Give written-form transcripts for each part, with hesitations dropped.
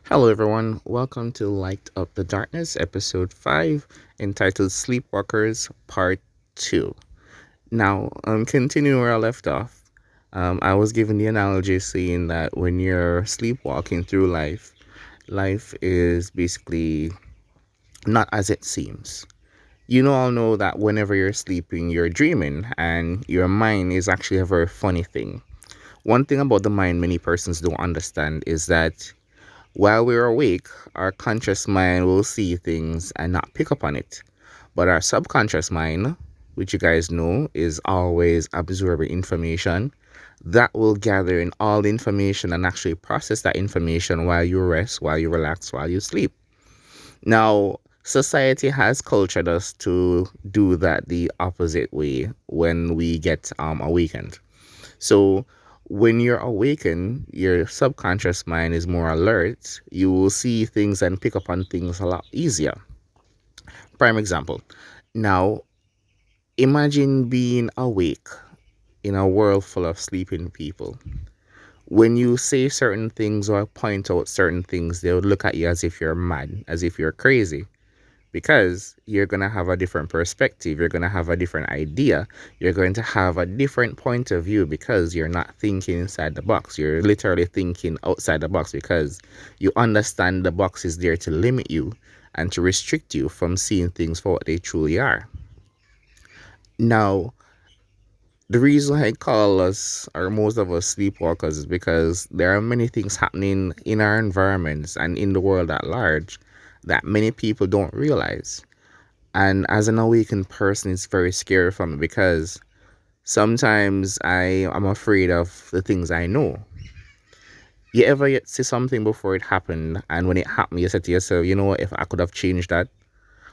Hello, everyone. Welcome to Light Up the Darkness, episode 5, entitled Sleepwalkers Part 2. Now, continuing where I left off, I was given the analogy saying that when you're sleepwalking through life, life is basically not as it seems. All know that whenever you're sleeping, you're dreaming, and your mind is actually a very funny thing. One thing about the mind many persons don't understand is that while we're awake, our conscious mind will see things and not pick up on it. But our subconscious mind, which you guys know is always absorbing information, that will gather in all the information and actually process that information while you rest, while you relax, while you sleep. Now, society has cultured us to do that the opposite way when we get awakened. So when you're awakened, your subconscious mind is more alert. You will see things and pick up on things a lot easier. Prime example. Now, imagine being awake in a world full of sleeping people. When you say certain things or point out certain things, they would look at you as if you're mad, as if you're crazy. Because you're going to have a different perspective, you're going to have a different idea, you're going to have a different point of view because you're not thinking inside the box. You're literally thinking outside the box because you understand the box is there to limit you and to restrict you from seeing things for what they truly are. Now, the reason I call us, or most of us, sleepwalkers is because there are many things happening in our environments and in the world at large that many people don't realize. And as an awakened person, it's very scary for me because sometimes I am afraid of the things I know. You ever yet see something before it happened, and when it happened, you said to yourself, you know what, if I could have changed that?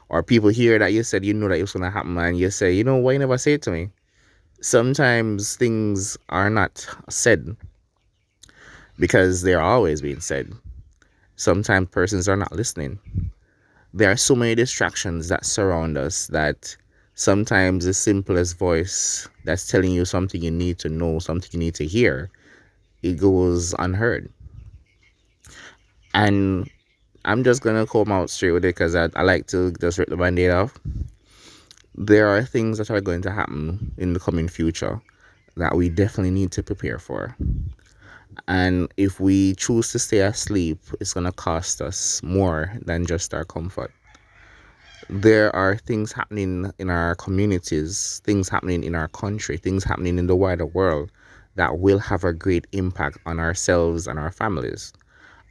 Or people hear that you said you know that it was going to happen, and you say, you know, why you never say it to me? Sometimes things are not said because they're always being said. Sometimes persons are not listening. There are so many distractions that surround us that sometimes the simplest voice that's telling you something you need to know, something you need to hear, it goes unheard. And I'm just gonna come out straight with it because I like to just rip the band-aid off. There are things that are going to happen in the coming future that we definitely need to prepare for. And if we choose to stay asleep, it's gonna cost us more than just our comfort. There are things happening in our communities, things happening in our country, things happening in the wider world that will have a great impact on ourselves and our families.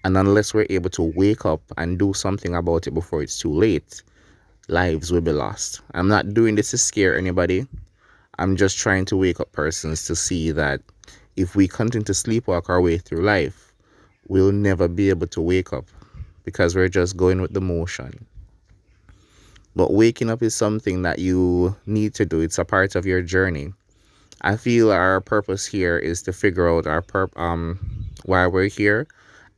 And unless we're able to wake up and do something about it before it's too late, lives will be lost. I'm not doing this to scare anybody. I'm just trying to wake up persons to see that if we continue to sleepwalk our way through life, we'll never be able to wake up because we're just going with the motion. But waking up is something that you need to do. It's a part of your journey. I feel our purpose here is to figure out why we're here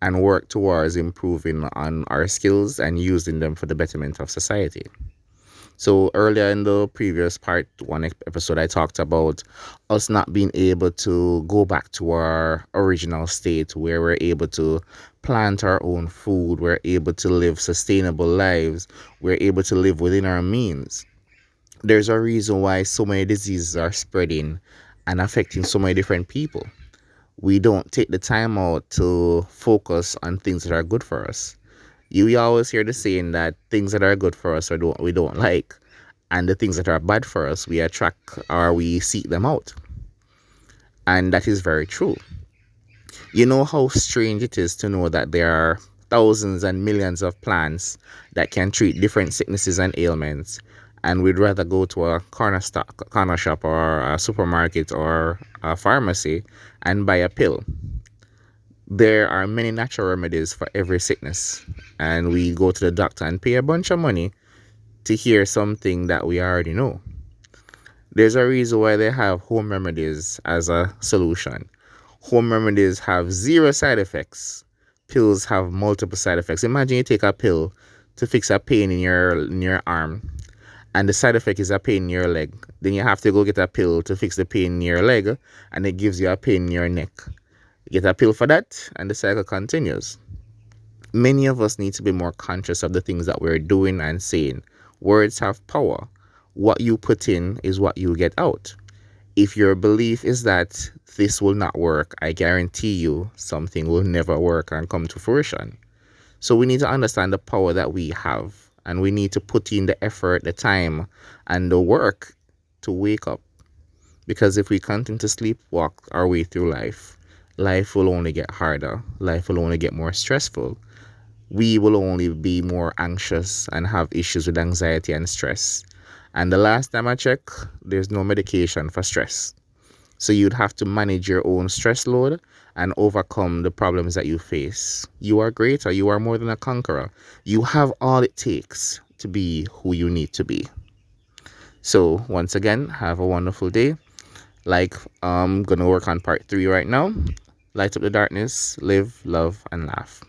and work towards improving on our skills and using them for the betterment of society. So earlier in the previous part one episode, I talked about us not being able to go back to our original state where we're able to plant our own food, we're able to live sustainable lives, we're able to live within our means. There's a reason why so many diseases are spreading and affecting so many different people. We don't take the time out to focus on things that are good for us. You always hear the saying that things that are good for us or we don't like, and the things that are bad for us we attract or we seek them out. And that is very true. You know how strange it is to know that there are thousands and millions of plants that can treat different sicknesses and ailments, and we'd rather go to a corner shop or a supermarket or a pharmacy and buy a pill. There are many natural remedies for every sickness, and we go to the doctor and pay a bunch of money to hear something that we already know. There's a reason why they have home remedies as a solution. Home remedies have zero side effects. Pills have multiple side effects. Imagine you take a pill to fix a pain in your arm, and the side effect is a pain in your leg. Then you have to go get a pill to fix the pain in your leg, and it gives you a pain in your neck. You get a pill for that, and the cycle continues. Many of us need to be more conscious of the things that we're doing and saying. Words have power. What you put in is what you get out. If your belief is that this will not work, I guarantee you something will never work and come to fruition. So we need to understand the power that we have, and we need to put in the effort, the time, and the work to wake up. Because if we continue to sleepwalk our way through life, life will only get harder. Life will only get more stressful. We will only be more anxious and have issues with anxiety and stress. And the last time I checked, there's no medication for stress. So you'd have to manage your own stress load and overcome the problems that you face. You are greater. You are more than a conqueror. You have all it takes to be who you need to be. So once again, have a wonderful day. Like, I'm gonna work on part 3 right now. Light up the darkness, live, love, and laugh.